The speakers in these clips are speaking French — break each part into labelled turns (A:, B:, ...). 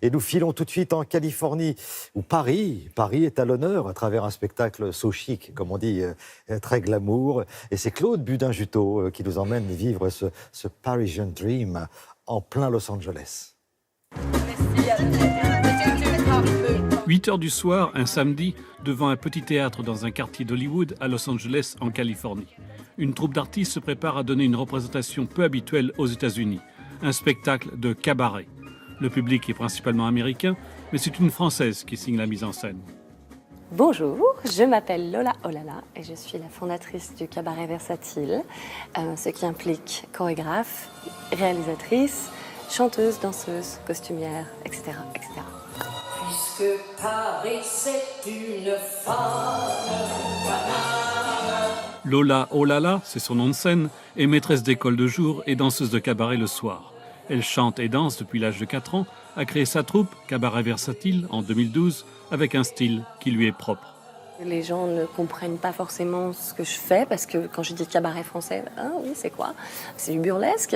A: Et nous filons tout de suite en Californie, où Paris est à l'honneur à travers un spectacle so chic, comme on dit, très glamour. Et c'est Claude Budin-Juteau qui nous emmène vivre ce Parisian Dream en plein Los Angeles.
B: 8 heures du soir, un samedi, devant un petit théâtre dans un quartier d'Hollywood à Los Angeles, en Californie. Une troupe d'artistes se prépare à donner une représentation peu habituelle aux États-Unis, un spectacle de cabaret. Le public est principalement américain, mais c'est une Française qui signe la mise en scène.
C: Bonjour, je m'appelle Lola Olala et je suis la fondatrice du Cabaret Versatile, ce qui implique chorégraphe, réalisatrice, chanteuse, danseuse, costumière, etc. etc.
D: Puisque Paris c'est une femme.
B: Lola Olala, c'est son nom de scène, est maîtresse d'école de jour et danseuse de cabaret le soir. Elle chante et danse depuis l'âge de 4 ans, a créé sa troupe, Cabaret Versatile, en 2012, avec un style qui lui est propre.
C: Les gens ne comprennent pas forcément ce que je fais, parce que quand je dis cabaret français, ah oui, c'est quoi? C'est du burlesque?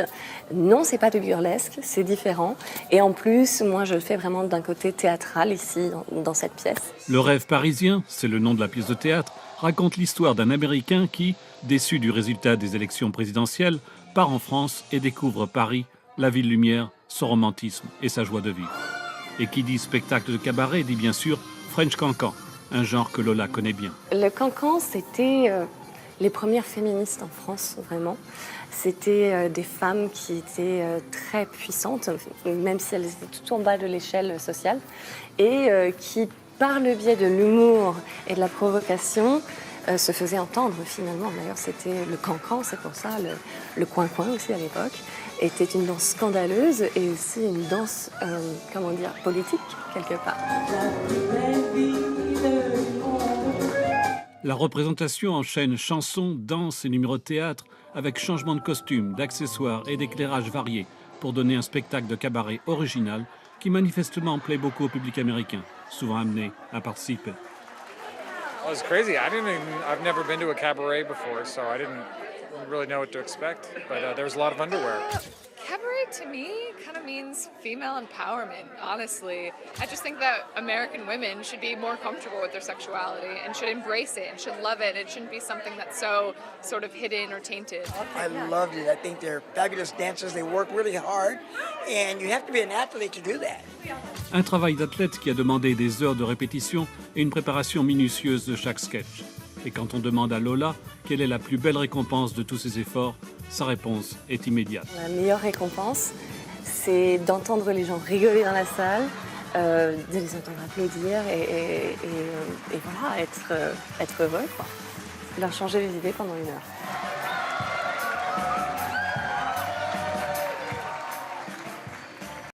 C: Non, c'est pas du burlesque, c'est différent. Et en plus, moi, je le fais vraiment d'un côté théâtral ici, dans cette pièce.
B: Le rêve parisien, c'est le nom de la pièce de théâtre, raconte l'histoire d'un Américain qui, déçu du résultat des élections présidentielles, part en France et découvre Paris, la ville lumière, son romantisme et sa joie de vivre. Et qui dit spectacle de cabaret dit bien sûr French Cancan, un genre que Lola connaît bien.
C: Le cancan, c'était les premières féministes en France, vraiment. C'était des femmes qui étaient très puissantes, même si elles étaient tout en bas de l'échelle sociale, et qui, par le biais de l'humour et de la provocation, se faisaient entendre finalement. D'ailleurs, c'était le cancan, c'est pour ça, le coin-coin aussi à l'époque, était une danse scandaleuse et aussi une danse, politique, quelque part.
B: La représentation enchaîne chansons, danses et numéros de théâtre avec changement de costume, d'accessoires et d'éclairage variés pour donner un spectacle de cabaret original qui manifestement plaît beaucoup au public américain, souvent amené à participer.
E: Well, it's crazy. I've never been to a cabaret before, so I didn't really know what to expect. But there was a lot of underwear.
F: Cabaret to me kind of means female empowerment, honestly. I just think that American women should be more comfortable with their sexuality and should embrace it and should love it. It shouldn't be something that's so sort of hidden or tainted.
G: I loved it. I think they're fabulous dancers. They work really hard, and you have to be an athlete to do that.
B: Un travail d'athlète qui a demandé des heures de répétition et une préparation minutieuse de chaque sketch. Et quand on demande à Lola quelle est la plus belle récompense de tous ces efforts, sa réponse est immédiate.
C: La meilleure récompense, c'est d'entendre les gens rigoler dans la salle, de les entendre applaudir et voilà, être heureux, quoi. Leur changer les idées pendant 1 heure.